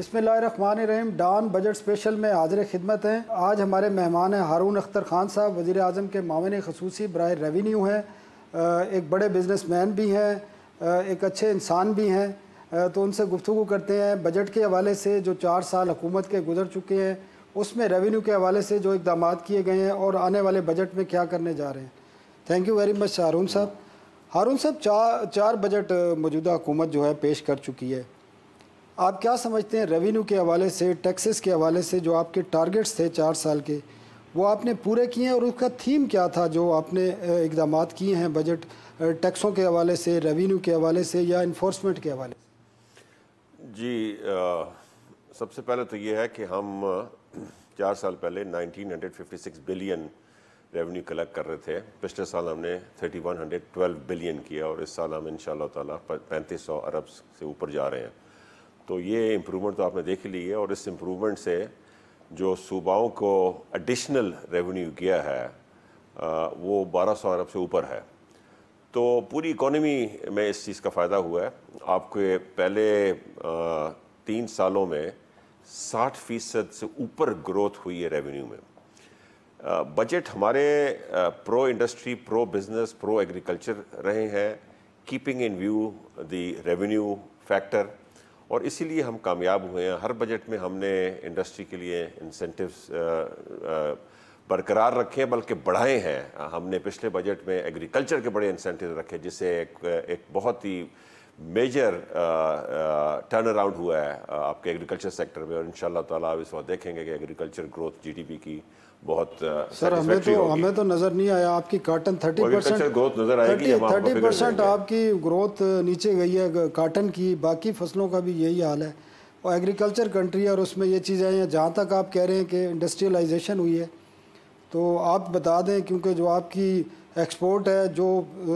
बिस्मिल्लाहिर्रहमानिर्रहीम। Don budget special में हाजिर खिदमत हैं। आज हमारे मेहमान हैं हारून अख्तर ख़ान साहब, वज़ीर आज़म के मामले ख़ुसूसी बराए रेवेन्यू हैं, एक बड़े बिजनेसमैन भी हैं, एक अच्छे इंसान भी हैं। तो उनसे गुफ्तगू करते हैं बजट के हवाले से, जो 4 साल हुकूमत के गुजर चुके हैं उसमें रेवेन्यू के हवाले से जो इक़दाम किए गए हैं और आने वाले बजट में क्या करने जा रहे हैं। थैंक यू वेरी मच हारून साहब। हारून साहब, चार बजट मौजूदा हुकूमत जो है पेश कर चुकी है। आप क्या समझते हैं रेवेन्यू के हवाले से, टैक्सेस के हवाले से, जो आपके टारगेट्स थे 4 साल के, वो आपने पूरे किए हैं और उसका थीम क्या था जो आपने इक़दाम किए हैं बजट टैक्सों के हवाले से, रेवेन्यू के हवाले से या इन्फोर्समेंट के हवाले से? जी, सबसे पहले तो ये है कि हम 4 साल पहले 1956 बिलियन रेवेन्यू कलेक्ट कर रहे थे। पिछले साल हमने 3112 बिलियन किया और इस साल हम इंशाल्लाह ताला 3500 अरब से ऊपर जा रहे हैं। तो ये इम्प्रूवमेंट तो आपने देख ही ली है और इस इम्प्रूवमेंट से जो सूबाओं को एडिशनल रेवेन्यू किया है वो 1200 अरब से ऊपर है। तो पूरी इकोनॉमी में इस चीज़ का फ़ायदा हुआ है। आपके पहले 3 सालों में 60% से ऊपर ग्रोथ हुई है रेवेन्यू में। बजट हमारे pro industry, pro business, pro agriculture रहे हैं, keeping in view the revenue factor, और इसीलिए हम कामयाब हुए हैं। हर बजट में हमने इंडस्ट्री के लिए इंसेंटिव्स बरकरार रखे हैं, बल्कि बढ़ाए हैं। हमने पिछले बजट में एग्रीकल्चर के बड़े इंसेंटिव रखे, जिससे एक बहुत ही मेजर टर्न अराउंड हुआ है आपके एग्रीकल्चर सेक्टर में। और इंशाल्लाह ताला आप इस वक्त देखेंगे कि एग्रीकल्चर ग्रोथ जीडीपी की बहुत सर हमें तो नज़र नहीं आया। आपकी कॉटन 30% ग्रोथ नज़र आएगी, 30% आपकी ग्रोथ नीचे गई है कॉटन की। बाकी फसलों का भी यही हाल है और एग्रीकल्चर कंट्री है और उसमें ये चीज़ें हैं। जहाँ तक आप कह रहे हैं कि इंडस्ट्रियलाइजेशन हुई है, तो आप बता दें, क्योंकि जो आपकी एक्सपोर्ट है जो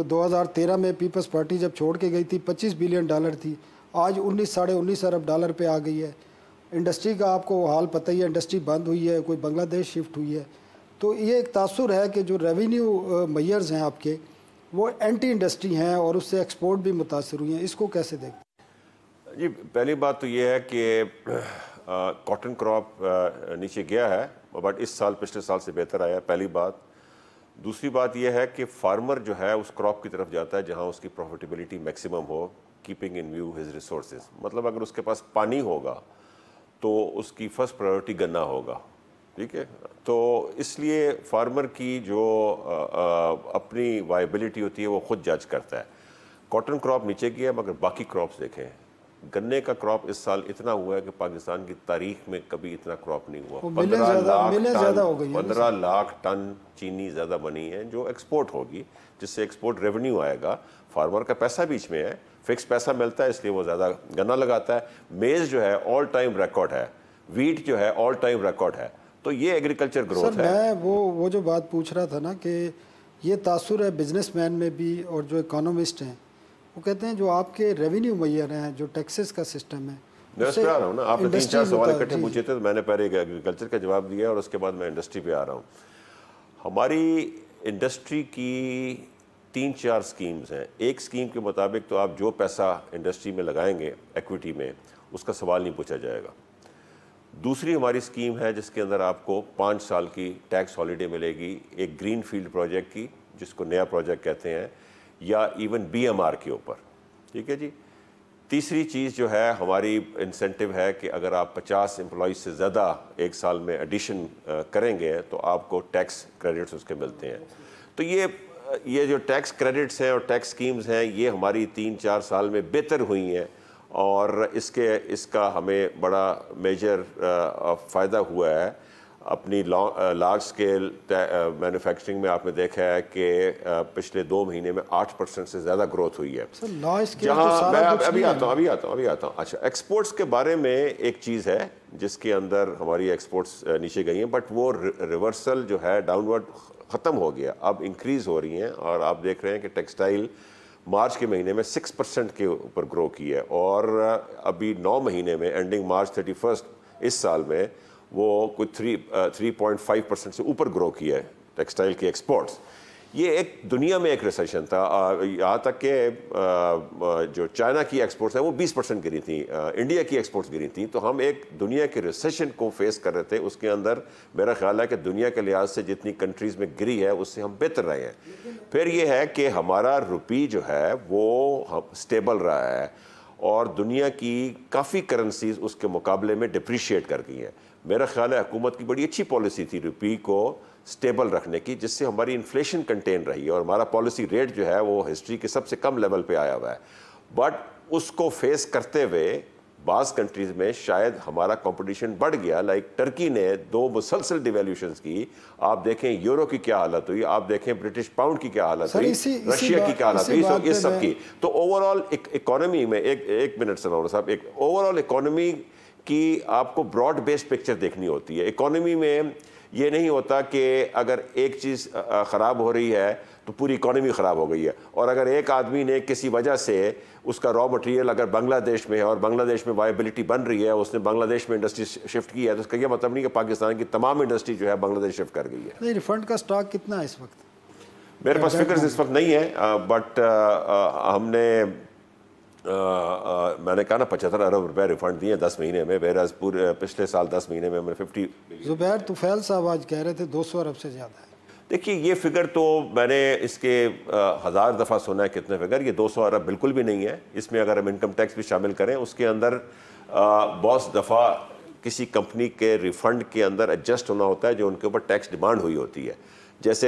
2013 में पीपल्स पार्टी जब छोड़ के गई थी $25 बिलियन थी, आज 19 साढ़े 19 अरब डॉलर पे आ गई है। इंडस्ट्री का आपको हाल पता ही है, इंडस्ट्री बंद हुई है, कोई बांग्लादेश शिफ्ट हुई है। तो ये एक तासुर है कि जो रेवेन्यू मेयर्स हैं आपके, वो एंटी इंडस्ट्री हैं और उससे एक्सपोर्ट भी मुतासर हुई हैं। इसको कैसे देखते? जी, पहली बात तो ये है कि कॉटन क्रॉप नीचे गया है, बट इस साल पिछले साल से बेहतर आया, पहली बात। दूसरी बात यह है कि फार्मर जो है उस क्रॉप की तरफ जाता है जहाँ उसकी प्रॉफिटेबिलिटी मैक्सिमम हो, keeping in view his resources. मतलब अगर उसके पास पानी होगा तो उसकी फर्स्ट प्रायोरिटी गन्ना होगा, ठीक है। तो इसलिए फार्मर की जो अपनी वायबिलिटी होती है वो खुद जज करता है। कॉटन क्रॉप नीचे गया, मगर बाकी क्रॉप्स देखें, गन्ने का क्रॉप इस साल इतना हुआ है कि पाकिस्तान की तारीख में कभी इतना क्रॉप नहीं हुआ। 15 लाख टन चीनी ज़्यादा बनी है जो एक्सपोर्ट होगी, जिससे एक्सपोर्ट रेवेन्यू आएगा। फार्मर का पैसा बीच में है, फिक्स पैसा मिलता है, इसलिए वो ज़्यादा गन्ना लगाता है। मेज़ जो है ऑल टाइम रिकॉर्ड है, वीट जो है ऑल टाइम रिकॉर्ड है। तो ये एग्रीकल्चर ग्रोथ है। मैं वो जो बात पूछ रहा था ना कि ये तासुर है बिजनेसमैन में भी, और जो इकोनॉमिस्ट हैं वो कहते हैं जो आपके रेवेन्यू मेयर हैं, जो टैक्सेस का सिस्टम है, मैं उस पर आ रहा हूँ ना। आपने 3-4 सवाल इकट्ठे पूछे थे, तो मैंने पहले एग्रीकल्चर का जवाब दिया और उसके बाद मैं इंडस्ट्री पे आ रहा हूँ। हमारी इंडस्ट्री की 3-4 स्कीम्स हैं। एक स्कीम के मुताबिक तो आप जो पैसा इंडस्ट्री में लगाएंगे इक्विटी में, उसका सवाल नहीं पूछा जाएगा। दूसरी हमारी स्कीम है जिसके अंदर आपको 5 साल की टैक्स हॉलीडे मिलेगी, एक ग्रीन फील्ड प्रोजेक्ट की, जिसको नया प्रोजेक्ट कहते हैं, या इवन BMR के ऊपर, ठीक है जी। तीसरी चीज़ जो है हमारी इंसेंटिव है कि अगर आप 50 एम्प्लॉइज से ज़्यादा एक साल में एडिशन करेंगे तो आपको टैक्स क्रेडिट्स उसके मिलते हैं। तो ये जो टैक्स क्रेडिट्स हैं और टैक्स स्कीम्स हैं, ये हमारी 3-4 साल में बेहतर हुई हैं और इसका हमें बड़ा मेजर फ़ायदा हुआ है। अपनी लार्ज स्केल मैन्युफैक्चरिंग में आपने देखा है कि पिछले 2 महीने में 8% से ज़्यादा ग्रोथ हुई है। जहाँ मैं अभी आता हूँ। अच्छा, एक्सपोर्ट्स के बारे में एक चीज़ है जिसके अंदर हमारी एक्सपोर्ट्स नीचे गई हैं, बट वो रिवर्सल जो है डाउनवर्ड ख़त्म हो गया, अब इंक्रीज़ हो रही हैं। और आप देख रहे हैं कि टेक्सटाइल मार्च के महीने में 6% के ऊपर ग्रो की है और अभी 9 महीने में एंडिंग मार्च 31 इस साल में वो कुछ 3.5% से ऊपर ग्रो किया है टेक्सटाइल की एक्सपोर्ट्स। ये एक दुनिया में एक रिसेशन था। यहाँ तक कि जो चाइना की एक्सपोर्ट्स हैं वो 20% गिरी थी, इंडिया की एक्सपोर्ट्स गिरी थी। तो हम एक दुनिया के रिसेशन को फेस कर रहे थे। उसके अंदर मेरा ख्याल है कि दुनिया के लिहाज से जितनी कंट्रीज़ में गिरी है उससे हम बेहतर रहे हैं। फिर ये है कि हमारा रुपी जो है वो स्टेबल रहा है और दुनिया की काफ़ी करेंसीज उसके मुकाबले में डिप्रिशिएट कर गई हैं। मेरा ख्याल है हुकूमत की बड़ी अच्छी पॉलिसी थी रुपी को स्टेबल रखने की, जिससे हमारी इन्फ्लेशन कंटेन रही है और हमारा पॉलिसी रेट जो है वो हिस्ट्री के सबसे कम लेवल पे आया हुआ है। बट उसको फेस करते हुए बाज़ कंट्रीज़ में शायद हमारा कंपटीशन बढ़ गया। लाइक टर्की ने 2 मुसलसल डिवेल्यूशंस की। आप देखें यूरो की क्या हालत हुई, आप देखें ब्रिटिश पाउंड की क्या हालत हुई, रशिया की क्या हालत हुई, इस सब की। तो ओवरऑल इकोनॉमी में एक मिनट सलाउन साहब, एक ओवरऑल इकोनॉमी की आपको ब्रॉड बेस्ड पिक्चर देखनी होती है। इकोनॉमी में ये नहीं होता कि अगर एक चीज़ ख़राब हो रही है तो पूरी इकोनॉमी ख़राब हो गई है, और अगर एक आदमी ने किसी वजह से उसका रॉ मटेरियल अगर बांग्लादेश में है और बांग्लादेश में वायबिलिटी बन रही है, उसने बांग्लादेश में इंडस्ट्री शिफ्ट की है, तो उसका ये मतलब नहीं कि पाकिस्तान की तमाम इंडस्ट्री जो है बांग्लादेश शिफ्ट कर गई है। नहीं, रिफंड का स्टॉक कितना है इस वक्त? मेरे पास फिगर्स इस वक्त नहीं है, बट हमने मैंने कहा ना 75 अरब रुपए रिफंड दिए 10 महीने में, वेराज पूरे पिछले साल 10 महीने में हमने 50। जुबैर तुफैल साहब आज कह रहे थे 200 अरब से ज़्यादा है। देखिए ये फिगर तो मैंने इसके 1000 दफ़ा सुना है कितने फिगर, ये 200 अरब बिल्कुल भी नहीं है। इसमें अगर हम इनकम टैक्स भी शामिल करें उसके अंदर बहुत दफ़ा किसी कंपनी के रिफ़ंड के अंदर एडजस्ट होना होता है जो उनके ऊपर टैक्स डिमांड हुई होती है। जैसे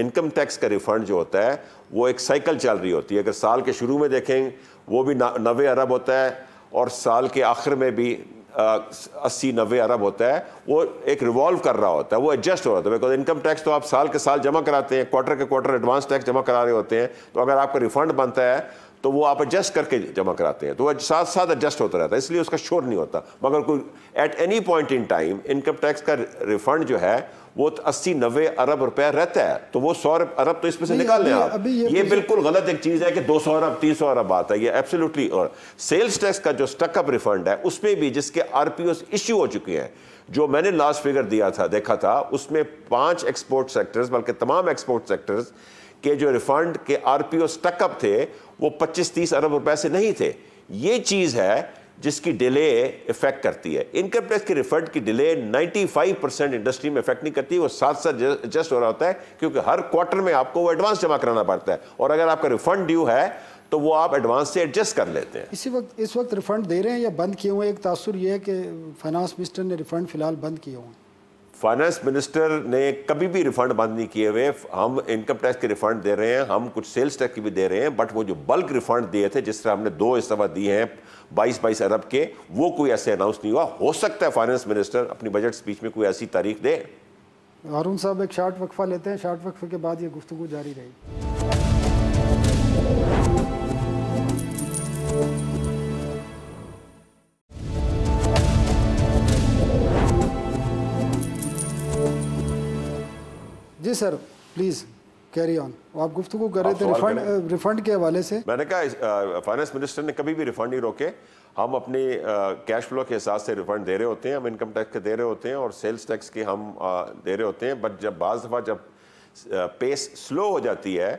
इनकम टैक्स का रिफ़ंड जो होता है वो एक साइकिल चल रही होती है। अगर साल के शुरू में देखें वो भी 90 अरब होता है और साल के आखिर में भी 80-90 अरब होता है। वो एक रिवॉल्व कर रहा होता है, वो एडजस्ट हो रहा होता है। बिकॉज इनकम टैक्स तो आप साल के साल जमा कराते हैं, क्वार्टर के क्वार्टर एडवांस टैक्स जमा करा रहे होते हैं। तो अगर आपका रिफंड बनता है तो वो आप एडजस्ट करके जमा कराते हैं, तो वो साथ साथ एडजस्ट होता रहता है, इसलिए उसका शोर नहीं होता। मगर कोई at any point in time income tax का रिफंड जो है वो 80-90 अरब रुपया रहता है, तो वो 100 अरब तो इसमें से निकाल लें आप। ये बिल्कुल गलत एक चीज़ है कि 200 अरब 300 अरब आता है, ये एब्सोल्युटली। और सेल्स टैक्स का जो स्टकअप रिफंड है उसमें भी जिसके आरपीओ इश्यू हो चुके हैं, जो मैंने लास्ट फिगर देखा था उसमें 5 एक्सपोर्ट सेक्टर्स, बल्कि तमाम एक्सपोर्ट सेक्टर्स के जो रिफंड के आरपीओ स्टकअप थे वो 25-30 अरब रुपए से नहीं थे। ये चीज़ है जिसकी डिले इफेक्ट करती है। इनकम टैक्स के रिफंड की डिले 95% इंडस्ट्री में इफेक्ट नहीं करती, वो साथ साथ एडजस्ट हो रहा होता है, क्योंकि हर क्वार्टर में आपको वो एडवांस जमा कराना पड़ता है, और अगर आपका रिफंड ड्यू है तो वो आप एडवांस से एडजस्ट कर लेते हैं। इस वक्त रिफंड दे रहे हैं या बंद किए हुए? एक तासुर ये है कि फाइनेंस मिनिस्टर ने रिफंड फिलहाल बंद किए हुए हैं। फाइनेंस मिनिस्टर ने कभी भी रिफंड बंद नहीं किए हुए। हम इनकम टैक्स के रिफंड दे रहे हैं, हम कुछ सेल्स टैक्स की भी दे रहे हैं, बट वो जो बल्क रिफंड दिए थे, जिस तरह हमने 2 इस दफ़ा दिए हैं 22 अरब के, वो कोई ऐसे अनाउंस नहीं हुआ। हो सकता है फाइनेंस मिनिस्टर अपनी बजट स्पीच में कोई ऐसी तारीख दे। हारून साहब एक शार्ट वक्फा लेते हैं, शार्ट वक्फे के बाद ये गुफ्तगू जारी रहेगी। जी सर, प्लीज़ कैरी ऑन। आप गुफ्तगू कर रहे थे रिफंड के हवाले से। मैंने कहा फाइनेंस मिनिस्टर ने कभी भी रिफंड नहीं रोके। हम अपनी कैश फ्लो के हिसाब से रिफंड दे रहे होते हैं, हम इनकम टैक्स के दे रहे होते हैं और सेल्स टैक्स के हम दे रहे होते हैं। बट जब बाज़ दफ़ा जब पेस स्लो हो जाती है,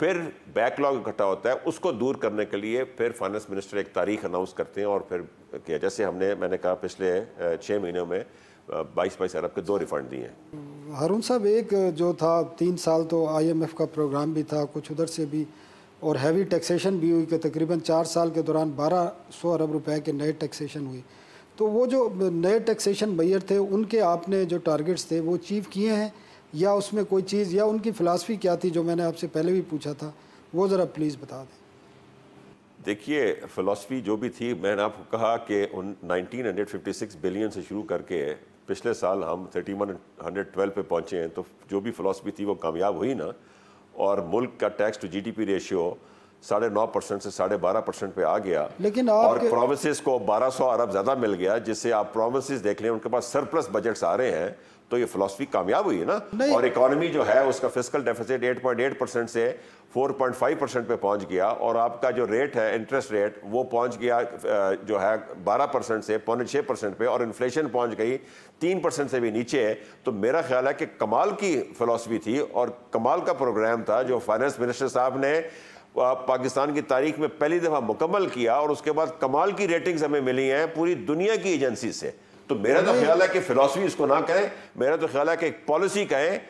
फिर बैकलॉग इकट्ठा होता है, उसको दूर करने के लिए फिर फाइनेंस मिनिस्टर एक तारीख अनाउंस करते हैं और फिर किया। जैसे मैंने कहा पिछले 6 महीनों में 22 अरब के 2 रिफंड दिए हैं। हारून साहब, एक जो था 3 साल तो IMF का प्रोग्राम भी था, कुछ उधर से भी, और हैवी टैक्सेशन भी हुई कि तकरीबन 4 साल के दौरान 1200 अरब रुपए के नए टैक्सेशन हुई। तो वो जो नए टैक्सेशन मैयर थे उनके आपने जो टारगेट्स थे वो अचीव किए हैं, या उसमें कोई चीज़, या उनकी फ़िलासफ़ी क्या थी जो मैंने आपसे पहले भी पूछा था, वो ज़रा प्लीज़ बता दें। देखिए फ़िलासफ़ी जो भी थी, मैंने आपको कहा कि 1956 बिलियन से शुरू करके पिछले साल हम 3112 पे पहुँचे हैं, तो जो भी फ़िलासफ़ी थी वो कामयाब हुई ना। और मुल्क का टैक्स टू GDP रेशियो 9.5% से 12.5% पे आ गया, लेकिन और प्रोविंसेस को 1200 अरब ज़्यादा मिल गया, जिससे आप प्रोविंसेस देख लें उनके पास सरप्लस बजट्स आ रहे हैं। तो ये फिलॉसफी कामयाब हुई है ना। और इकोनॉमी जो है उसका फिस्कल डेफिसिट 8.8% से 4.5% पे पहुंच गया, और आपका जो रेट है इंटरेस्ट रेट वो पहुंच गया जो है 12% से 5.6% पे, और इन्फ्लेशन पहुंच गई 3% से भी नीचे है। तो मेरा ख्याल है कि कमाल की फिलॉसफी थी और कमाल का प्रोग्राम था जो फाइनेंस मिनिस्टर साहब ने पाकिस्तान की तारीख में पहली दफा मुकम्मल किया, और उसके बाद कमाल की रेटिंग्स हमें मिली हैं पूरी दुनिया की एजेंसी से। तो मेरा तो ख्याल है कि फिलॉसफी इसको ना कहें, मेरा तो ख्याल है कि एक पॉलिसी कहें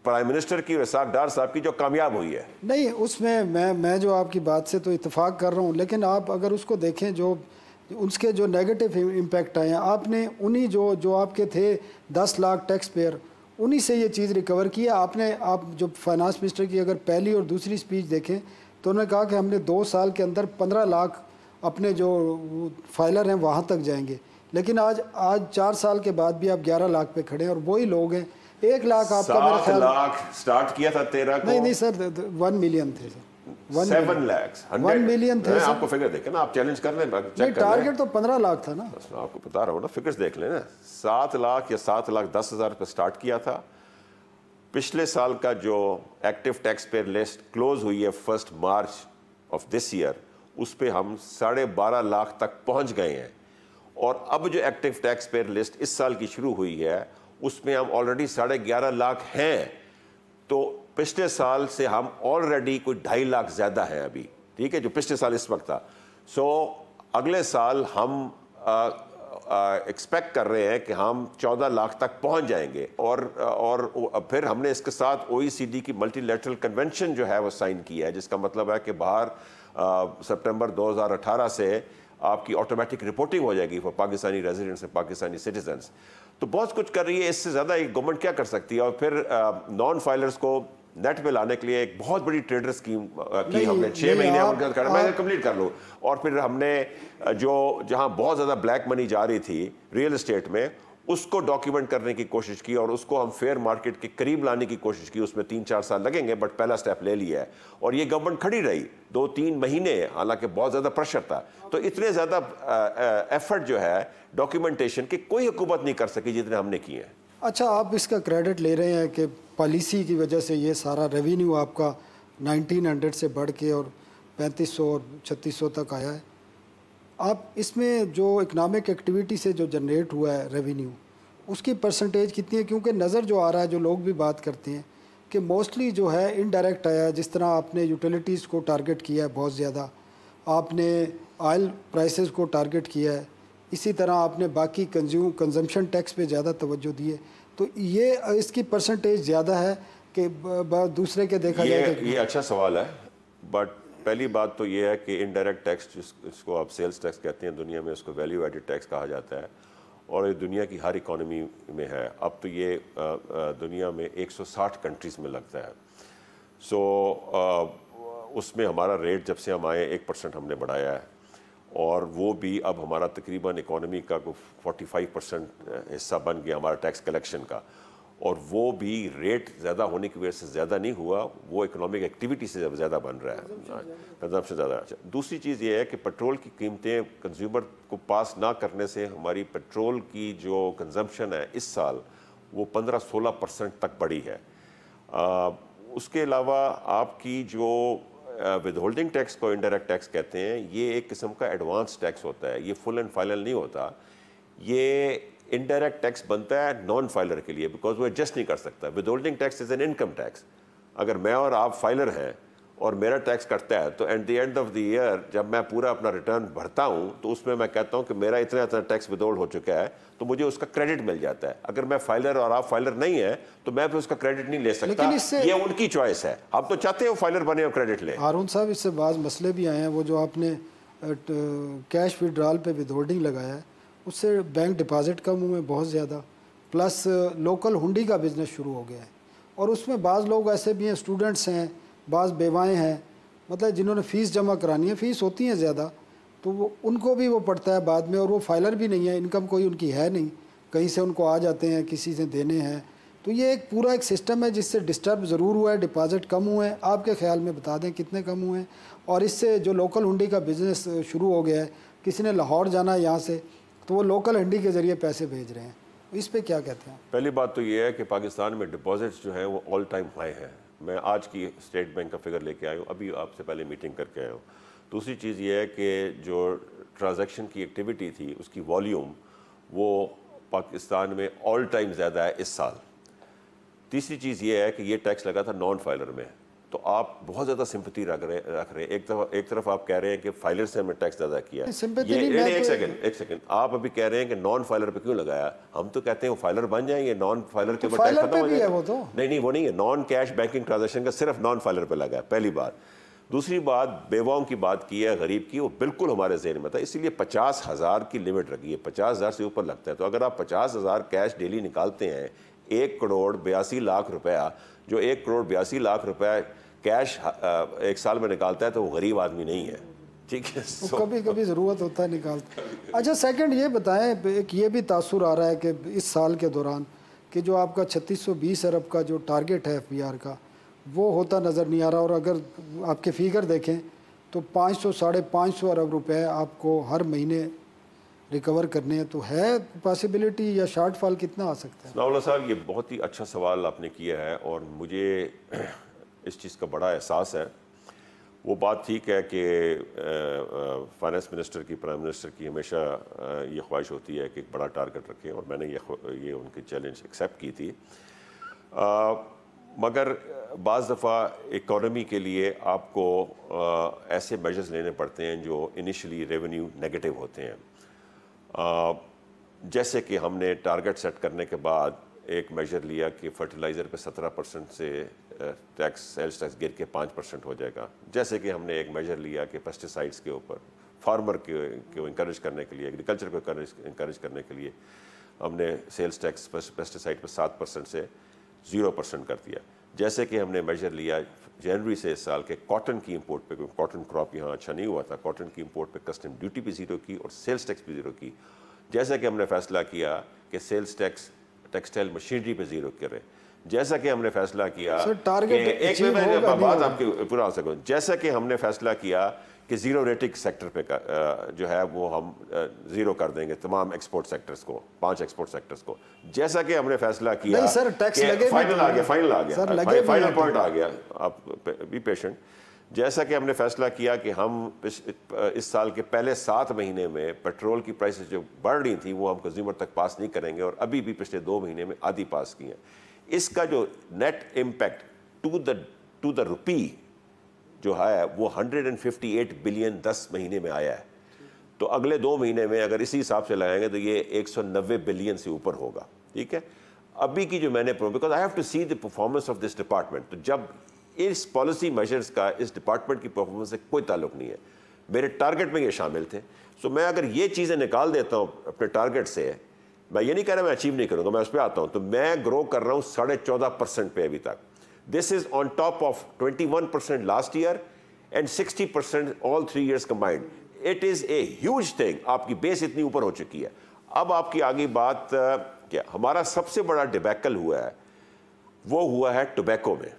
प्राइम मिनिस्टर की, इसाक डार साहब की, जो कामयाब हुई है। नहीं, उसमें मैं जो आपकी बात से तो इत्तेफाक कर रहा हूँ, लेकिन आप अगर उसको देखें जो उसके जो नेगेटिव इम्पैक्ट आए हैं, आपने उन्हीं जो आपके थे 10 लाख टैक्स पेयर, उन्हीं से ये चीज़ रिकवर की है। आप जो फाइनेंस मिनिस्टर की अगर पहली और दूसरी स्पीच देखें तो उन्होंने कहा कि हमने 2 साल के अंदर 15 लाख अपने जो फाइलर हैं वहाँ तक जाएंगे, लेकिन आज 4 साल के बाद भी आप 11 लाख पे खड़े हैं, और वही लोग हैं। 1 लाख आपका मेरा ख्याल 7 लाख स्टार्ट किया था 13 को। नहीं सर, 1 मिलियन थे सर, 7 लाख 1 मिलियन थे। आपको फिगर देखें ना, आप चैलेंज कर लें, नहीं, टारगेट तो 15 लाख था ना। मैं आपको बता रहा हूँ ना, फिगर्स देख लें ना। 7 लाख या 7,10,000 पे स्टार्ट किया था। पिछले साल का जो active tax payer list close हुई है 1 मार्च ऑफ दिस ईयर, उस पे हम 12.5 लाख तक पहुंच गए हैं। और अब जो एक्टिव टैक्स पेयर लिस्ट इस साल की शुरू हुई है उसमें हम ऑलरेडी 11.5 लाख हैं। तो पिछले साल से हम ऑलरेडी कोई 2.5 लाख ज्यादा हैं अभी, ठीक है, जो पिछले साल इस वक्त था। सो अगले साल हम एक्सपेक्ट कर रहे हैं कि हम 14 लाख तक पहुंच जाएंगे। और फिर हमने इसके साथ OECD की मल्टीलैटरल कन्वेंशन जो है वो साइन की है, जिसका मतलब है कि बाहर सितंबर 2018 से आपकी ऑटोमेटिक रिपोर्टिंग हो जाएगी for Pakistani residents and Pakistani citizens. तो बहुत कुछ कर रही है, इससे ज़्यादा एक गवर्नमेंट क्या कर सकती है। और फिर नॉन फाइलर्स को नेट पे लाने के लिए एक बहुत बड़ी ट्रेडर स्कीम की हमने 6 महीने मैं कंप्लीट कर लूँ। और फिर हमने जहाँ बहुत ज़्यादा ब्लैक मनी जा रही थी रियल एस्टेट में, उसको डॉक्यूमेंट करने की कोशिश की और उसको हम फेयर मार्केट के करीब लाने की कोशिश की। उसमें 3-4 साल लगेंगे, बट पहला स्टेप ले लिया है। और ये गवर्नमेंट खड़ी रही 2-3 महीने, हालांकि बहुत ज़्यादा प्रेशर था। तो इतने ज़्यादा एफर्ट जो है डॉक्यूमेंटेशन की कोई हुकूमत नहीं कर सकी जितने हमने किए हैं। अच्छा, आप इसका क्रेडिट ले रहे हैं कि पॉलिसी की वजह से ये सारा रेवेन्यू आपका 1900 से बढ़ के और 3500 और 3600 तक आया है। आप इसमें जो इकनॉमिक एक्टिविटी से जो जनरेट हुआ है रेवेन्यू, उसकी परसेंटेज कितनी है? क्योंकि नज़र जो आ रहा है, जो लोग भी बात करते हैं कि मोस्टली जो है इनडायरेक्ट आया है। जिस तरह आपने यूटिलिटीज़ को टारगेट किया है बहुत ज़्यादा, आपने ऑयल प्राइसेस को टारगेट किया है, इसी तरह आपने बाकी कंजम्पशन टैक्स पे ज़्यादा तवज्जो दी है। तो ये इसकी परसेंटेज ज़्यादा है कि दूसरे के देखा जाए? ये अच्छा सवाल है, बट पहली बात तो ये है कि इनडायरेक्ट टैक्स जिसको आप सेल्स टैक्स कहते हैं दुनिया में, उसको वैल्यू एडेड टैक्स कहा जाता है, और ये दुनिया की हर इकॉनमी में है। अब तो ये दुनिया में 160 कंट्रीज़ में लगता है। सो उसमें हमारा रेट जब से हम आए 1% हमने बढ़ाया है, और वो भी अब हमारा तकरीबन इकॉनमी का 45% हिस्सा बन गया हमारा टैक्स कलेक्शन का। और वो भी रेट ज़्यादा होने की वजह से ज़्यादा नहीं हुआ, वो इकोनॉमिक एक्टिविटी से ज़्यादा बन रहा है, कंजम्पशन ज़्यादा। अच्छा, दूसरी चीज़ ये है कि पेट्रोल की कीमतें कंज्यूमर को पास ना करने से हमारी पेट्रोल की जो कंजम्पशन है इस साल वो 15-16% तक बढ़ी है। उसके अलावा आपकी जो विद होल्डिंग टैक्स को इनडायरेक्ट टैक्स कहते हैं, ये एक किस्म का एडवांस टैक्स होता है, ये फुल एंड फाइनल नहीं होता। ये इनडायरेक्ट टैक्स बनता है नॉन फाइलर के लिए, बिकॉज वो एडजस्ट नहीं कर सकता। With holding tax is an income tax. अगर मैं और आप फाइलर हैं और मेरा टैक्स कटता है, तो at the end of the year जब मैं पूरा अपना रिटर्न भरता हूं, तो उसमें मैं कहता हूं कि मेरा इतना टैक्स विदहोल्ड हो चुका है, तो मुझे उसका क्रेडिट मिल जाता है। अगर मैं फाइलर और आप फाइलर नहीं है तो मैं फिर उसका क्रेडिट नहीं ले सकता। ये उनकी चॉइस है। आप तो चाहते हो फाइलर बने और क्रेडिट ले। हारून साहब, इससे बाज़ मसले भी आए हैं। वो जो आपने कैश विड्रॉल पे विदहोल्डिंग लगाया है, उससे बैंक डिपॉजिट कम हुए बहुत ज़्यादा, प्लस लोकल हुंडी का बिज़नेस शुरू हो गया है। और उसमें बाज़ लोग ऐसे भी हैं, स्टूडेंट्स हैं, बाज़ बेवाएँ हैं, मतलब जिन्होंने फ़ीस जमा करानी है, फ़ीस होती है ज़्यादा, तो वो उनको भी वो पड़ता है बाद में। और वो फाइलर भी नहीं है, इनकम कोई उनकी है नहीं, कहीं से उनको आ जाते हैं, किसी से देने हैं। तो ये एक पूरा एक सिस्टम है जिससे डिस्टर्ब ज़रूर हुआ है। डिपॉजिट कम हुए हैं, आपके ख्याल में बता दें कितने कम हुए हैं? और इससे जो लोकल हुंडी का बिज़नेस शुरू हो गया है, किसी ने लाहौर जाना है यहाँ से, तो वो लोकल हुंडी के ज़रिए पैसे भेज रहे हैं। इस पे क्या कहते हैं? पहली बात तो ये है कि पाकिस्तान में डिपॉजिट्स जो हैं वो ऑल टाइम हाई हैं। मैं आज की स्टेट बैंक का फिगर लेके आया हूँ, अभी आपसे पहले मीटिंग करके आया हूँ। दूसरी चीज़ ये है कि जो ट्रांजैक्शन की एक्टिविटी थी उसकी वॉल्यूम वो पाकिस्तान में ऑल टाइम ज़्यादा है इस साल। तीसरी चीज़ ये है कि ये टैक्स लगा था नॉन फाइलर में, तो आप बहुत ज़्यादा सिंपैथी रख रहे हैं। एक तरफ आप कह रहे हैं कि फाइलर से हमने टैक्स ज़्यादा किया। ये एक सेकंड आप अभी कह रहे हैं कि नॉन फाइलर पे क्यों लगाया? हम तो कहते हैं वो फाइलर बन जाएंगे, नॉन फाइलर के ऊपर टैक्स खत्म हो जाएगा। वो तो नहीं, वो नहीं है। नॉन कैश बैंकिंग ट्रांजेक्शन का सिर्फ नॉन फाइलर पे लगा है, पहली बात। दूसरी बात, बेवाओं की बात की है, गरीब की, वो बिल्कुल हमारे ज़हन में था, इसीलिए 50,000 की लिमिट रखी है। 50,000 से ऊपर लगता है, तो अगर आप 50,000 कैश डेली निकालते हैं, 1 करोड़ 82 लाख रुपया, जो 1 करोड़ 82 लाख रुपया कैश एक साल में निकालता है, तो वो गरीब आदमी नहीं है, ठीक है। कभी कभी ज़रूरत होता है निकालते। अच्छा, सेकंड ये बताएं, एक ये भी तासुर आ रहा है कि इस साल के दौरान कि जो आपका 3620 अरब का जो टारगेट है FBR का, वो होता नज़र नहीं आ रहा। और अगर आपके फिगर देखें तो 500 साढ़े 500 अरब रुपए आपको हर महीने रिकवर करने हैं, तो है पॉसिबिलिटी या शॉर्टफॉल कितना आ सकता है? सनाउल्लाह साहब, ये बहुत ही अच्छा सवाल आपने किया है और मुझे इस चीज़ का बड़ा एहसास है। वो बात ठीक है कि फाइनेंस मिनिस्टर की, प्राइम मिनिस्टर की हमेशा ये ख्वाहिश होती है कि एक बड़ा टारगेट रखें, और मैंने ये उनकी चैलेंज एक्सेप्ट की थी। मगर बाज़ दफ़ा इकॉनमी के लिए आपको ऐसे मेजर्स लेने पड़ते हैं जो इनिशियली रेवेन्यू नेगेटिव होते हैं। जैसे कि हमने टारगेट सेट करने के बाद एक मेजर लिया कि फर्टिलाइज़र पे 17% से टैक्स, सेल्स टैक्स गिर के 5% हो जाएगा। जैसे कि हमने एक मेजर लिया कि पेस्टिसाइड्स के ऊपर फार्मर को इंकरेज करने के लिए, एग्रीकल्चर को इंकरेज करने के लिए हमने सेल्स टैक्स पेस्टिसाइड पे 7% से 0% कर दिया। जैसे कि हमने मेजर लिया जनवरी से इस साल के कॉटन की इंपोर्ट पे, क्योंकि कॉटन क्रॉप यहाँ अच्छा नहीं हुआ था, कॉटन की इंपोर्ट पे कस्टम ड्यूटी भी 0 की और सेल्स टैक्स भी 0 की। जैसा कि हमने फैसला किया कि सेल्स टैक्स टेक्सटाइल मशीनरी पे 0 करें। जैसा कि हमने फैसला किया बात आपकी पूरा हो सकूँ, जैसा कि हमने फैसला किया कि 0 रेटिंग सेक्टर पे जो है वो हम 0 कर देंगे तमाम एक्सपोर्ट सेक्टर्स को, 5 एक्सपोर्ट सेक्टर्स को। जैसा कि हमने फैसला किया, नहीं सर, टैक्स लगे, फाइनल आ गया, फाइनल पॉइंट आ गया, आप बी पेशेंट। जैसा कि हमने फैसला किया कि हम इस साल के पहले 7 महीने में पेट्रोल की प्राइसेस जो बढ़ रही थी वो हम कंज्यूमर तक पास नहीं करेंगे, और अभी भी पिछले 2 महीने में आधी पास की हैं। इसका जो net impact to the rupee जो है वो 158 बिलियन 10 महीने में आया है। तो अगले 2 महीने में अगर इसी हिसाब से लगाएंगे तो ये 190 बिलियन से ऊपर होगा, ठीक है। अभी की जो मैंने, because I have to see the performance of this department, तो जब इस पॉलिसी मेजर्स का इस डिपार्टमेंट की परफॉर्मेंस से कोई ताल्लुक नहीं है, मेरे टारगेट में ये शामिल थे। सो मैं अगर ये चीज़ें निकाल देता हूँ अपने टारगेट से, मैं ये नहीं कह रहा मैं अचीव नहीं करूँगा, मैं उस पर आता हूँ, तो मैं ग्रो कर रहा हूँ 14.5% पे अभी तक। This is on top of 21% last year and 60% all 3 years combined. It is a huge thing, आपकी बेस इतनी ऊपर हो चुकी है। अब आपकी आगे बात क्या, हमारा सबसे बड़ा डिबैकल हुआ है वो हुआ है टोबैको में।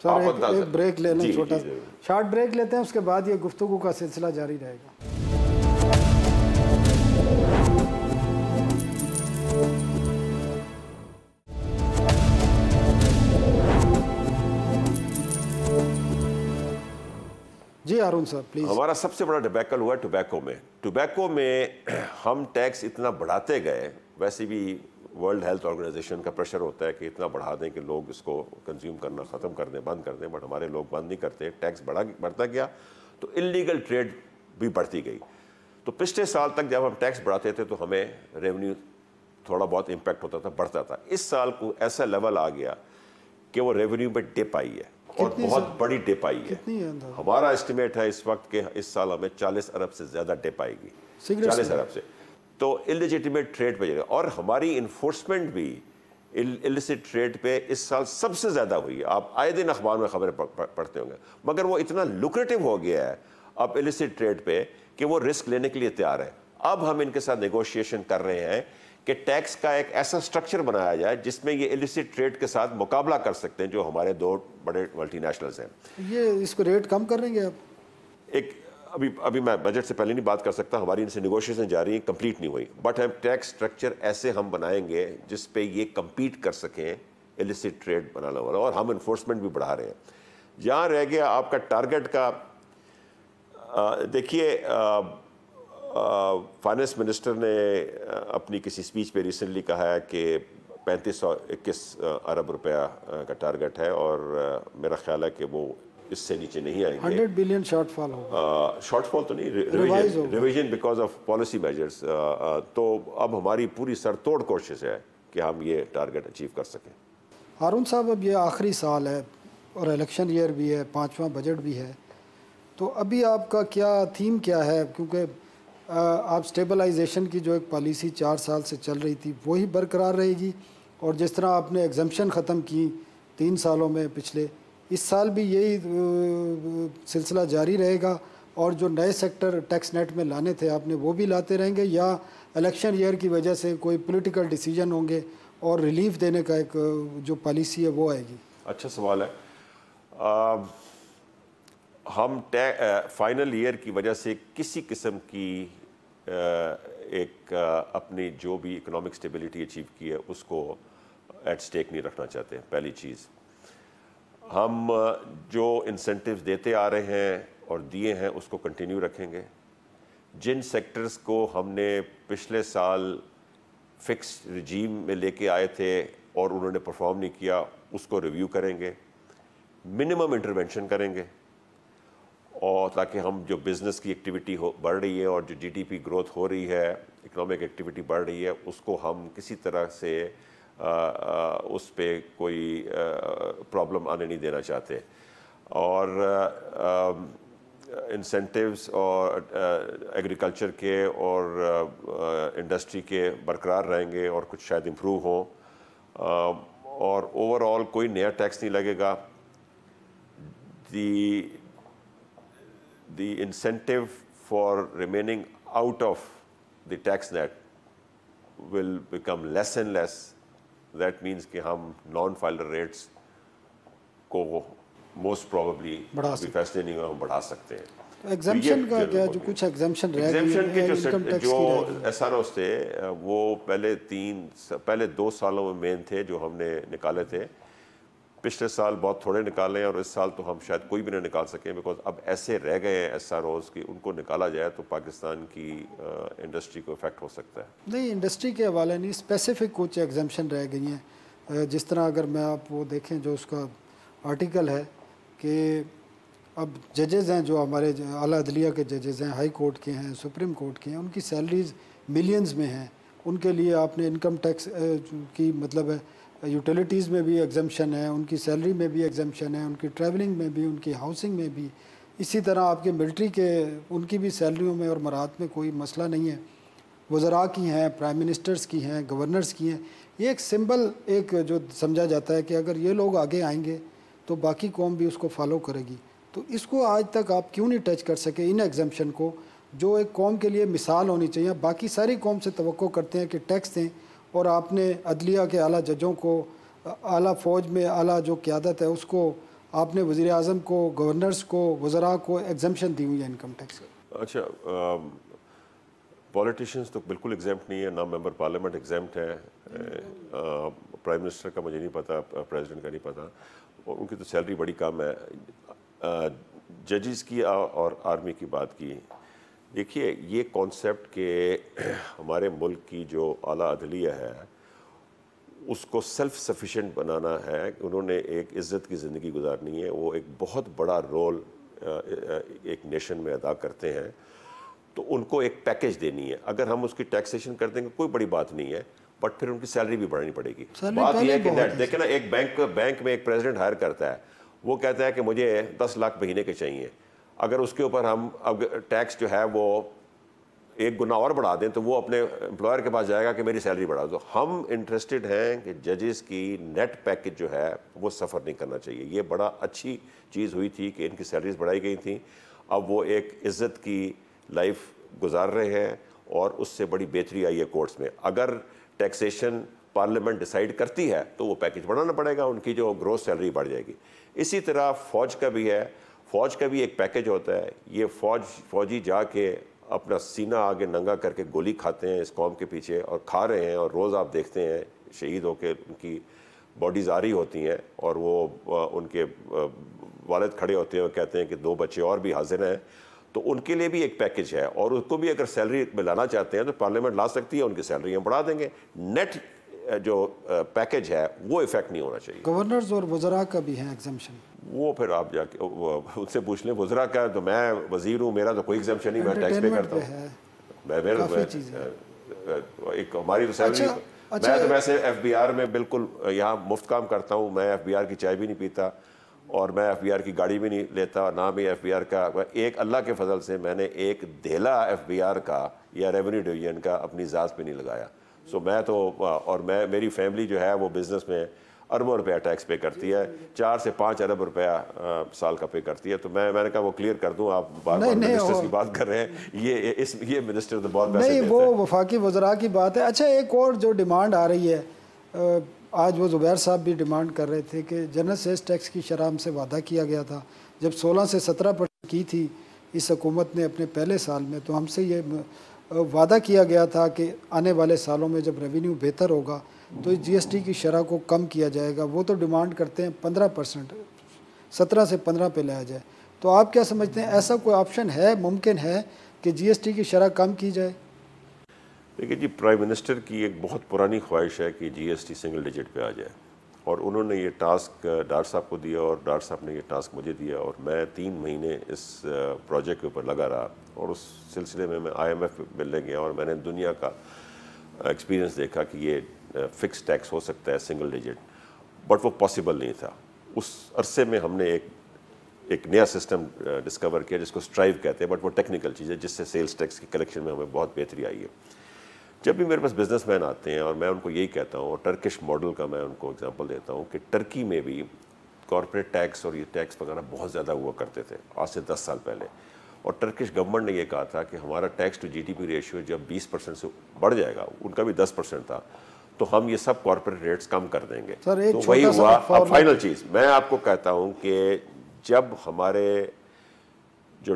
सर एक ब्रेक ले लें, छोटा शॉर्ट ब्रेक लेते हैं, उसके बाद ये गुफ्तगू का सिलसिला जारी रहेगा। जी हारून साहब प्लीज। हमारा सबसे बड़ा डिबैकल हुआ टोबैको में। टोबैको में हम टैक्स इतना बढ़ाते गए, वैसे भी वर्ल्ड हेल्थ ऑर्गेनाइजेशन का प्रेशर होता है कि इतना बढ़ा दें कि लोग इसको कंज्यूम करना ख़त्म कर दें, बंद कर दें, बट हमारे लोग बंद नहीं करते। टैक्स बढ़ता गया तो इलीगल ट्रेड भी बढ़ती गई। तो पिछले साल तक जब हम टैक्स बढ़ाते थे तो हमें रेवेन्यू थोड़ा बहुत इम्पैक्ट होता था, बढ़ता था। इस साल को ऐसा लेवल आ गया कि वो रेवेन्यू में डिप आई है, और बहुत बड़ी डिप आई है। हमारा एस्टिमेट है इस वक्त के इस साल हमें 40 अरब से ज़्यादा डिप आएगी, 40 अरब से। तो इलिजिटिमेट ट्रेड पे जाएगा, और हमारी इन्फोर्समेंट भी इलिसिट ट्रेड पे इस साल सबसे ज़्यादा हुई है। आप आए दिन अखबार में खबरें पढ़ते होंगे, मगर वो इतना लुक्रेटिव हो गया है अब इलिसिट ट्रेड पे कि वो रिस्क लेने के लिए तैयार है। अब हम इनके साथ नेगोशिएशन कर रहे हैं कि टैक्स का एक ऐसा स्ट्रक्चर बनाया जाए जिसमें ये इलिसिट ट्रेड के साथ मुकाबला कर सकते हैं जो हमारे 2 बड़े मल्टीनेशनल्स हैं। ये इसको रेट कम करेंगे आप? एक अभी मैं बजट से पहले नहीं बात कर सकता, हमारी इनसे नेगोशिएशन जारी है, कंप्लीट नहीं हुई, बट हम टैक्स स्ट्रक्चर ऐसे हम बनाएंगे जिस पे ये compete कर सकें इलिसिट ट्रेड बनाना वाला, और हम इन्फोर्समेंट भी बढ़ा रहे हैं। जहाँ रह गया आपका टारगेट का, देखिए फाइनेंस मिनिस्टर ने अपनी किसी स्पीच पे रिसेंटली कहा है कि 3521 अरब रुपया का टारगेट है, और मेरा ख्याल है कि वो इससे नीचे नहीं आएंगे। 100 बिलियन शॉर्टफॉल होगा। शॉर्टफॉल तो नहीं, revision because of policy measures. तो अब हमारी पूरी सरतोड़ कोशिश है कि हम ये टारगेट अचीव कर सकें। हारून साहब, अब ये आखिरी साल है और इलेक्शन ईयर भी है, 5वां बजट भी है, तो अभी आपका क्या थीम क्या है? क्योंकि आप स्टेबलाइजेशन की जो एक पॉलिसी 4 साल से चल रही थी वही बरकरार रहेगी, और जिस तरह आपने एग्जम्पशन ख़त्म की 3 सालों में पिछले, इस साल भी यही सिलसिला जारी रहेगा, और जो नए सेक्टर टैक्स नेट में लाने थे आपने वो भी लाते रहेंगे, या इलेक्शन ईयर की वजह से कोई पॉलिटिकल डिसीजन होंगे और रिलीफ देने का एक जो पॉलिसी है वो आएगी? अच्छा सवाल है। हम फाइनल ईयर की वजह से किसी किस्म की एक अपनी जो भी इकोनॉमिक स्टेबिलिटी अचीव की है उसको एट स्टेक नहीं रखना चाहते। पहली चीज़, हम जो इंसेंटिव्स देते आ रहे हैं और दिए हैं उसको कंटिन्यू रखेंगे। जिन सेक्टर्स को हमने पिछले साल फिक्स रिजीम में लेके आए थे और उन्होंने परफॉर्म नहीं किया, उसको रिव्यू करेंगे, मिनिमम इंटरवेंशन करेंगे, और ताकि हम जो बिज़नेस की एक्टिविटी बढ़ रही है और जो जीडीपी ग्रोथ हो रही है, इकोनॉमिक एक्टिविटी बढ़ रही है, उसको हम किसी तरह से उस पे कोई प्रॉब्लम आने नहीं देना चाहते। और इंसेंटिव्स और एग्रीकल्चर के और इंडस्ट्री के बरकरार रहेंगे और कुछ शायद इम्प्रूव हों, और ओवरऑल कोई नया टैक्स नहीं लगेगा। The incentive for remaining out of the tax net will become less and less. That means कि हम non-filer rates को most probably अभी फैसले नहीं हुए, हम बढ़ा सकते हैं। एग्जाम्पशन का क्या, जो कुछ एग्जाम्पशन रह गए हैं, जो एसआरओस थे वो पहले 2 सालों में मेन थे जो हमने निकाले थे। पिछले साल बहुत थोड़े निकाले हैं और इस साल तो हम शायद कोई भी ना निकाल सकें, बिकॉज अब ऐसे रह गए हैं एसआरओस कि उनको निकाला जाए तो पाकिस्तान की इंडस्ट्री को इफेक्ट हो सकता है। नहीं, इंडस्ट्री के हवाले नहीं, स्पेसिफिक कुछ एग्जाम्पशन रह गई हैं। जिस तरह अगर मैं आप वो देखें जो उसका आर्टिकल है कि अब जजेज़ हैं जो हमारे आला अदलिया के जजेज़ हैं, हाई कोर्ट के हैं, सुप्रीम कोर्ट के हैं, उनकी सैलरीज मिलियंस में हैं। उनके लिए आपने इनकम टैक्स की मतलब है, यूटिलिटीज़ में भी एग्जम्पशन है, उनकी सैलरी में भी एग्जम्पशन है, उनकी ट्रैवलिंग में भी, उनकी हाउसिंग में भी। इसी तरह आपके मिलिट्री के उनकी भी सैलरियों में और मराहत में कोई मसला नहीं है। वज़रा की हैं, प्राइम मिनिस्टर्स की हैं, गवर्नर्स की हैं। ये एक सिंबल एक जो समझा जाता है कि अगर ये लोग आगे आएंगे तो बाकी कौम भी उसको फॉलो करेगी। तो इसको आज तक आप क्यों नहीं टच कर सके, इन एग्जम्पशन को, जो एक कौम के लिए मिसाल होनी चाहिए। बाकी सारी कौम से तवक्को करते हैं कि टैक्स दें, और आपने अदलिया के आला जजों को, आला फ़ौज में आला जो क़यादत है उसको, आपने वज़ीर आज़म को, गवर्नर्स को, वज़रा को एग्जम्पशन दी हुई है इनकम टैक्स। अच्छा, पॉलिटिशियंस तो बिल्कुल एग्जाम्प्ट नहीं है, ना मेंबर पार्लियामेंट एग्जाम्प्ट है, प्राइम मिनिस्टर का मुझे नहीं पता, प्रेसिडेंट का नहीं पता, और उनकी तो सैलरी बड़ी कम है। जजेस की और आर्मी की बात की, देखिए ये कॉन्सेप्ट के हमारे मुल्क की जो आला अदलिया है उसको सेल्फ सफिशिएंट बनाना है, उन्होंने एक इज़्ज़त की ज़िंदगी गुजारनी है, वो एक बहुत बड़ा रोल एक नेशन में अदा करते हैं, तो उनको एक पैकेज देनी है। अगर हम उसकी टैक्सेशन कर देंगे कोई बड़ी बात नहीं है, बट फिर उनकी सैलरी भी बढ़ानी पड़ेगी। बात यह है कि देखें ना, एक बैंक में एक प्रेसिडेंट हायर करता है, वो कहता है कि मुझे 10 लाख महीने के चाहिए, अगर उसके ऊपर हम अब टैक्स जो है वो 1 गुना और बढ़ा दें तो वो अपने एम्प्लॉयर के पास जाएगा कि मेरी सैलरी बढ़ा दो। हम इंटरेस्टेड हैं कि जजेस की नेट पैकेज जो है वो सफ़र नहीं करना चाहिए। ये बड़ा अच्छी चीज़ हुई थी कि इनकी सैलरीज बढ़ाई गई थी, अब वो एक इज़्ज़त की लाइफ गुजार रहे हैं और उससे बड़ी बेहतरी आई है कोर्ट्स में। अगर टैक्सेशन पार्लियामेंट डिसाइड करती है तो वो पैकेज बढ़ाना पड़ेगा, उनकी जो ग्रोस सैलरी बढ़ जाएगी। इसी तरह फ़ौज का भी है, फ़ौज का भी एक पैकेज होता है। ये फ़ौजी जाके अपना सीना आगे नंगा करके गोली खाते हैं इस कौम के पीछे और खा रहे हैं, और रोज़ आप देखते हैं शहीद होकर उनकी बॉडीज़ आ रही होती हैं और वो उनके वालिद खड़े होते हैं और कहते हैं कि 2 बच्चे और भी हाजिर हैं। तो उनके लिए भी एक पैकेज है, और उसको भी अगर सैलरी में लाना चाहते हैं तो पार्लियामेंट ला सकती है, उनकी सैलरी हम बढ़ा देंगे। नेट जो पैकेज है वो इफेक्ट नहीं होना चाहिए। गवर्नर्स और वज़रा का भी है एग्जम्पशन, वो फिर आप जाके उनसे पूछ लें। वज़रा का तो मैं वज़ीर हूँ, मेरा तो कोई एग्जम्पशन नहीं, मैं टैक्स पे करता हूँ। एक हमारी तो सैलरी, मैं तो वैसे FBR में बिल्कुल यहाँ मुफ्त काम करता हूँ। मैं FBR की चाय भी नहीं पीता और मैं FBR की गाड़ी भी नहीं लेता, ना भी FBR का। एक अल्लाह के फजल से मैंने एक धेला FBR का या रेवेन्यू डिवीजन का अपनी ज़ात पे नहीं लगाया। सो मैं तो, और मेरी फैमिली जो है वो बिज़नेस में अरबों रुपया टैक्स पे करती है, 4 से 5 अरब रुपया साल का पे करती है। तो मैंने कहा वो क्लियर कर दूं, आप बार बार मिनिस्टर्स की बात कर रहे हैं, ये मिनिस्टर तो बहुत पैसे नहीं, वो वफाकी वज़रा की बात है। अच्छा, एक और जो डिमांड आ रही है, आज वो ज़ुबैर साहब भी डिमांड कर रहे थे कि जनरल सेल्स टैक्स की शरह हमसे वादा किया गया था जब 16 से 17% की थी इस हुकूमत ने अपने पहले साल में, तो हमसे ये वादा किया गया था कि आने वाले सालों में जब रेवेन्यू बेहतर होगा तो इस GST की शरह को कम किया जाएगा। वो तो डिमांड करते हैं 15%, 17 से 15 पे लाया जाए। तो आप क्या समझते हैं, ऐसा कोई ऑप्शन है, मुमकिन है कि GST की शरह कम की जाए? देखिए जी, प्राइम मिनिस्टर की एक बहुत पुरानी ख्वाहिश है कि GST सिंगल डिजिट पे आ जाए, और उन्होंने ये टास्क डॉक्टर साहब को दिया और डॉक्टर साहब ने ये टास्क मुझे दिया, और मैं 3 महीने इस प्रोजेक्ट के ऊपर लगा रहा। और उस सिलसिले में मैं IMF मिलने गया और मैंने दुनिया का एक्सपीरियंस देखा कि ये फिक्स टैक्स हो सकता है सिंगल डिजिट, बट वो पॉसिबल नहीं था। उस अरसे में हमने एक नया सिस्टम डिस्कवर किया जिसको स्ट्राइव कहते हैं, बट वो टेक्निकल चीज़ है जिससे सेल्स टैक्स की कलेक्शन में हमें बहुत बेहतरी आई है। जब भी मेरे पास बिजनेसमैन आते हैं और मैं उनको यही कहता हूँ, और टर्किश मॉडल का मैं उनको एग्जांपल देता हूँ कि टर्की में भी कॉर्पोरेट टैक्स और ये टैक्स वगैरह बहुत ज़्यादा हुआ करते थे आज से 10 साल पहले, और टर्किश गवर्नमेंट ने ये कहा था कि हमारा टैक्स टू GDP रेशियो जब 20% से बढ़ जाएगा, उनका भी 10% था, तो हम ये सब कॉर्पोरेट रेट्स कम कर देंगे। तो वही हुआ। अब फाइनल चीज़ मैं आपको कहता हूँ कि जब हमारे जो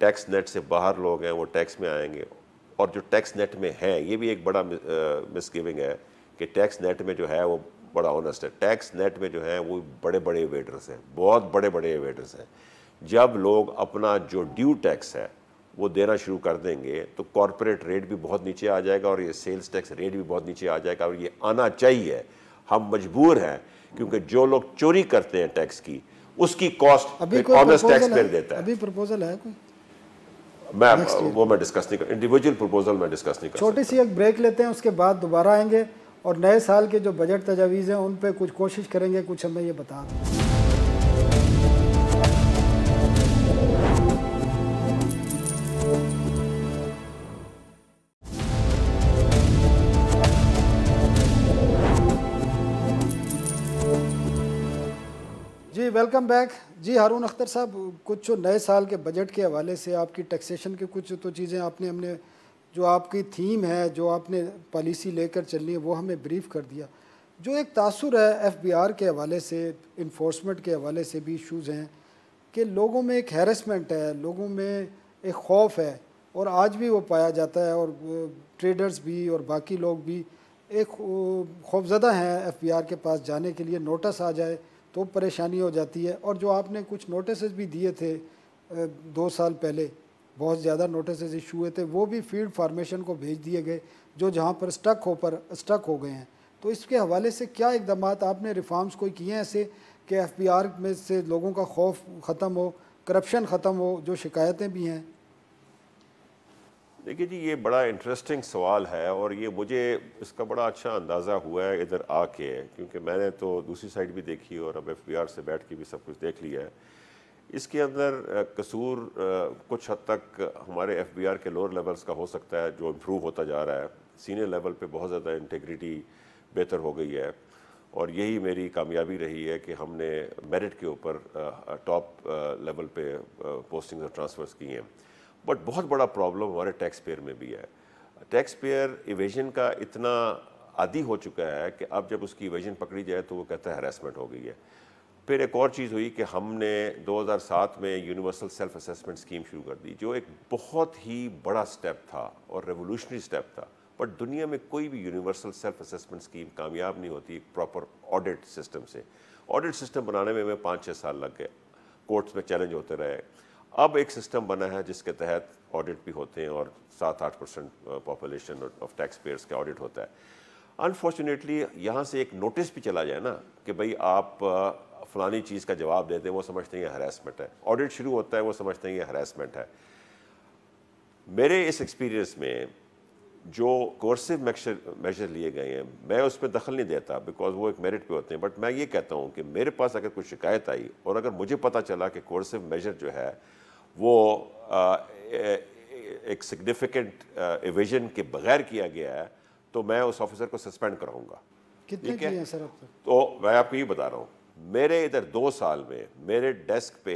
टैक्स नेट से बाहर लोग हैं वो टैक्स में आएंगे, और जो टैक्स नेट में है, ये भी एक बड़ा मिसगिविंग है कि टैक्स नेट में जो है वो बड़ा ऑनेस्ट है। टैक्स नेट में जो है वो बड़े बड़े एवेडर्स हैं, बहुत बड़े बड़े एवेडर्स हैं। जब लोग अपना जो ड्यू टैक्स है वो देना शुरू कर देंगे तो कॉर्पोरेट रेट भी बहुत नीचे आ जाएगा और ये सेल्स टैक्स रेट भी बहुत नीचे आ जाएगा, और ये आना चाहिए। हम मजबूर हैं क्योंकि जो लोग चोरी करते हैं टैक्स की, उसकी कॉस्ट ऑनेस्ट टैक्स पेयर देता है। अभी प्रपोजल है कोई? मैं डिस्कस नहीं कर, इंडिविजुअल प्रपोजल मैं डिस्कस नहीं कर। छोटी सी एक ब्रेक लेते हैं, उसके बाद दोबारा आएंगे और नए साल के जो बजट तजावीज़ हैं उन पे कुछ कोशिश करेंगे, कुछ हमें ये बता दें। जी वेलकम बैक। जी हारून अख्तर साहब, कुछ नए साल के बजट के हवाले से आपकी टैक्सेशन के कुछ तो चीज़ें आपने हमने जो आपकी थीम है, जो आपने पॉलिसी लेकर चलनी है, वो हमें ब्रीफ कर दिया। जो एक तासुर है FBR के हवाले से, इन्फोर्समेंट के हवाले से भी इशूज़ हैं कि लोगों में एक हैरेसमेंट है, लोगों में एक खौफ है, और आज भी वो पाया जाता है, और ट्रेडर्स भी और बाकी लोग भी एक खौफज़दा हैं FBR के पास जाने के लिए। नोटिस आ जाए तो परेशानी हो जाती है। और जो आपने कुछ नोटिस भी दिए थे 2 साल पहले, बहुत ज़्यादा नोटिस इशू हुए थे, वो भी फील्ड फार्मेशन को भेज दिए गए जो जहाँ पर स्टक हो गए हैं। तो इसके हवाले से क्या इकदाम आपने रिफॉर्म्स कोई किए हैं ऐसे कि FBR में से लोगों का खौफ ख़त्म हो, करप्शन ख़त्म हो, जो शिकायतें भी हैं? देखिए जी, ये बड़ा इंटरेस्टिंग सवाल है, और ये मुझे इसका बड़ा अच्छा अंदाज़ा हुआ है इधर आके, क्योंकि मैंने तो दूसरी साइड भी देखी और अब FBR से बैठ के भी सब कुछ देख लिया है। इसके अंदर कसूर कुछ हद तक हमारे FBR के लोअर लेवल्स का हो सकता है, जो इम्प्रूव होता जा रहा है। सीनियर लेवल पे बहुत ज़्यादा इंटीग्रिटी बेहतर हो गई है, और यही मेरी कामयाबी रही है कि हमने मेरिट के ऊपर टॉप लेवल पे पोस्टिंग और ट्रांसफ़र्स की हैं। बट बहुत बड़ा प्रॉब्लम हमारे टैक्स पेयर में भी है। टैक्स पेयर इवेजन का इतना आदी हो चुका है कि अब जब उसकी इवेजन पकड़ी जाए तो वो कहता है हैरेसमेंट हो गई है। फिर एक और चीज़ हुई कि हमने 2007 में यूनिवर्सल सेल्फ असेसमेंट स्कीम शुरू कर दी, जो एक बहुत ही बड़ा स्टेप था और रेवोल्यूशनरी स्टेप था। बट दुनिया में कोई भी यूनिवर्सल सेल्फ असेसमेंट स्कीम कामयाब नहीं होती एक प्रॉपर ऑडिट सिस्टम से। ऑडिट सिस्टम बनाने में हमें 5-6 साल लग गए, कोर्ट्स में चैलेंज होते रहे। अब एक सिस्टम बना है जिसके तहत ऑडिट भी होते हैं और 7-8% पॉपुलेशन ऑफ टैक्स पेयर्स का ऑडिट होता है। अनफॉर्चुनेटली यहाँ से एक नोटिस भी चला जाए ना कि भाई आप फलानी चीज़ का जवाब देते हैं, वो समझते हैं ये हरासमेंट है। ऑडिट शुरू होता है, वो समझते हैं ये हरासमेंट है। मेरे इस एक्सपीरियंस में जो कोर्सिव मेजर लिए गए हैं, मैं उसमें दखल नहीं देता बिकॉज वो एक मेरिट पे होते हैं। बट मैं ये कहता हूँ कि मेरे पास अगर कोई शिकायत आई और अगर मुझे पता चला कि कोर्सिव मेजर जो है वो एक सिग्निफिकेंट एविजन के बगैर किया गया है, तो मैं उस ऑफिसर को सस्पेंड कराऊंगा। कितने किए हैं सर अब तक? तो मैं आपको ये बता रहा हूँ, मेरे इधर 2 साल में मेरे डेस्क पे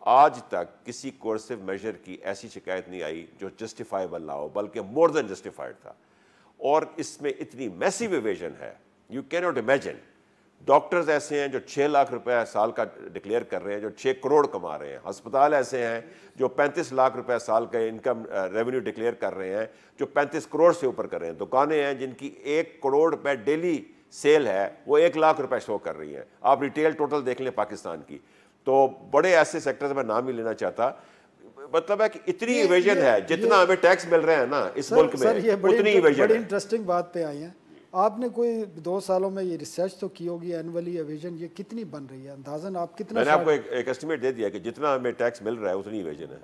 आज तक किसी कोर्सिव मेजर की ऐसी शिकायत नहीं आई जो जस्टिफाइबल ना हो, बल्कि मोर देन जस्टिफाइड था। और इसमें इतनी मैसिव एवेजन है, you can not imagine. Doctors ऐसे हैं जो 6 लाख रुपए साल का डिक्लेयर कर रहे हैं, जो 6 करोड़ कमा रहे हैं। अस्पताल ऐसे हैं जो 35 लाख रुपए साल का इनकम रेवेन्यू डिक्लेयर कर रहे हैं, जो 35 करोड़ से ऊपर कर रहे हैं। दुकानें हैं जिनकी 1 करोड़ रुपए डेली सेल है, वो 1 लाख रुपए शो कर रही हैं। आप रिटेल टोटल देख लें पाकिस्तान की, तो बड़े ऐसे सेक्टर्स में नाम ही लेना चाहता। मतलब है कि इतनी इवेजन है, जितना हमें टैक्स मिल रहा है ना इस मुल्क में, उतनी इवेजन है। बड़ी इंटरेस्टिंग बात पे आई है। आपने कोई 2 सालों में ये रिसर्च तो की होगी, एनुअली एविजन ये कितनी बन रही है, अंदाजन आप कितना? मैंने आपको एक एस्टिमेट दे दिया कि जितना हमें टैक्स मिल रहा है उतनी इवेजन है।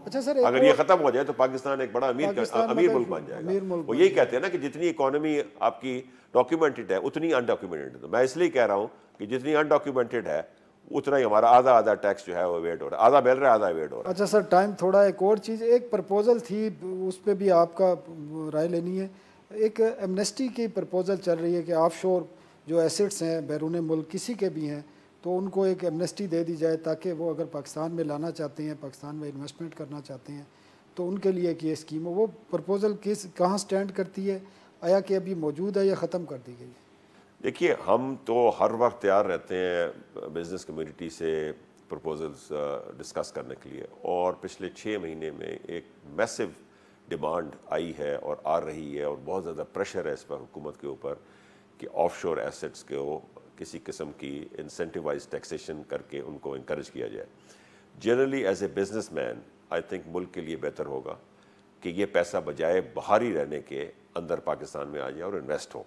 अच्छा सर, अगर ये खत्म हो जाए तो पाकिस्तान एक बड़ा अमीर मुल्क बन जाएगा। वो यही कहते हैं ना कि जितनी इकोनॉमी आपकी डॉक्यूमेंटेड है उतनी अनडॉक्यूमेंटेड है। तो मैं इसलिए कह रहा हूँ कि जितनी अनडॉक्यूमेंटेड है उतना ही हमारा आधा टैक्स जो है वो अवेड हो रहा है, आधा मिल रहा है, आधा अवेड हो रहा है। अच्छा सर, टाइम थोड़ा, एक और चीज़, एक प्रपोजल थी उस पर भी आपका राय लेनी है। एक एमनेस्टी की प्रपोजल चल रही है कि ऑफशोर जो एसेट्स हैं बैरून मुल्क किसी के भी हैं तो उनको एक एमनेस्टी दे दी जाए, ताकि वो अगर पाकिस्तान में लाना चाहते हैं, पाकिस्तान में इन्वेस्टमेंट करना चाहते हैं तो उनके लिए एक ये स्कीम हो। वो प्रपोजल कहाँ स्टैंड करती है? आया कि अभी मौजूद है या ख़त्म कर दी गई है? देखिए, हम तो हर वक्त तैयार रहते हैं बिज़नेस कम्युनिटी से प्रपोजल्स डिस्कस करने के लिए, और पिछले 6 महीने में एक मैसिव डिमांड आई है और आ रही है और बहुत ज़्यादा प्रेशर है इस पर हुकूमत के ऊपर कि ऑफशोर एसेट्स को किसी किस्म की इंसेंटिवाइज टैक्सेशन करके उनको इंकरेज किया जाए। Generally as a businessman I think मुल्क के लिए बेहतर होगा कि ये पैसा बजाय बाहर ही रहने के अंदर पाकिस्तान में आ जाए और इन्वेस्ट हो।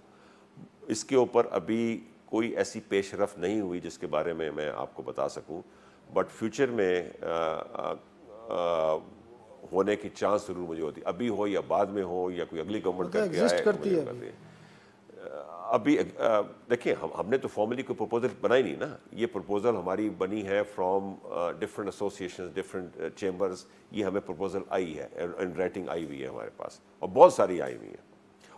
इसके ऊपर अभी कोई ऐसी पेशरफ नहीं हुई जिसके बारे में मैं आपको बता सकूं, बट फ्यूचर में होने की चांस जरूर मुझे होती, अभी हो या बाद में हो या कोई अगली गवर्नमेंट करके आए। अभी देखिए, हमने तो फॉर्मली कोई प्रपोजल बनाई नहीं ना। ये प्रपोजल हमारी बनी है from different associations, different chambers. ये हमें प्रपोजल आई है, इन राइटिंग आई हुई है हमारे पास, और बहुत सारी आई हुई है।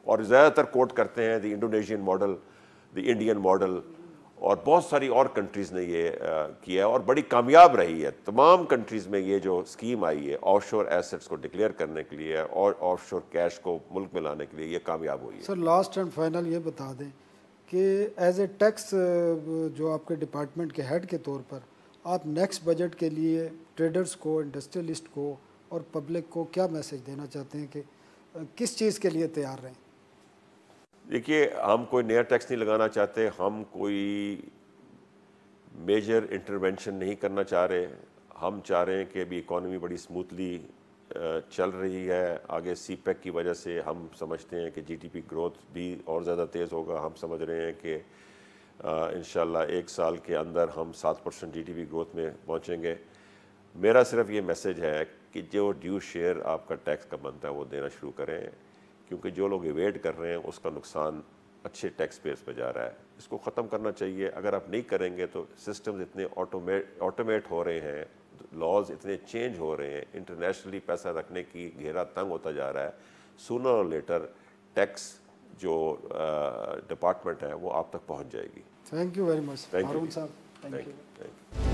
और ज़्यादातर कोट करते हैं the Indonesian model, the Indian model, और बहुत सारी और कंट्रीज़ ने ये किया है और बड़ी कामयाब रही है। तमाम कंट्रीज़ में ये जो स्कीम आई है ऑफशोर एसेट्स को डिक्लेयर करने के लिए और ऑफशोर कैश को मुल्क में लाने के लिए, ये कामयाब हुई है। सर, लास्ट एंड फाइनल ये बता दें कि एज ए टैक्स जो आपके डिपार्टमेंट के हेड के तौर पर आप नेक्स्ट बजट के लिए ट्रेडर्स को, इंडस्ट्रियलिस्ट को और पब्लिक को क्या मैसेज देना चाहते हैं कि किस चीज़ के लिए तैयार रहें? देखिए, हम कोई नया टैक्स नहीं लगाना चाहते, हम कोई मेजर इंटरवेंशन नहीं करना चाह रहे। हम चाह रहे हैं कि अभी इकॉनमी बड़ी स्मूथली चल रही है। आगे सीपेक की वजह से हम समझते हैं कि जीडीपी ग्रोथ भी और ज़्यादा तेज़ होगा। हम समझ रहे हैं कि इंशाल्लाह 1 साल के अंदर हम 7% जीडीपी ग्रोथ में पहुंचेंगे। मेरा सिर्फ ये मैसेज है कि जो ड्यू शेयर आपका टैक्स का बनता है वो देना शुरू करें, क्योंकि जो लोग इवेड कर रहे हैं उसका नुकसान अच्छे टैक्स पेयर्स पे जा रहा है। इसको ख़त्म करना चाहिए। अगर आप नहीं करेंगे तो सिस्टम्स इतने ऑटोमेट हो रहे हैं, लॉज इतने चेंज हो रहे हैं, इंटरनेशनली पैसा रखने की घेरा तंग होता जा रहा है। सूनर और लेटर टैक्स जो डिपार्टमेंट है वो आप तक पहुंच जाएगी। थैंक यू वेरी मच हारून साहब। Thank you.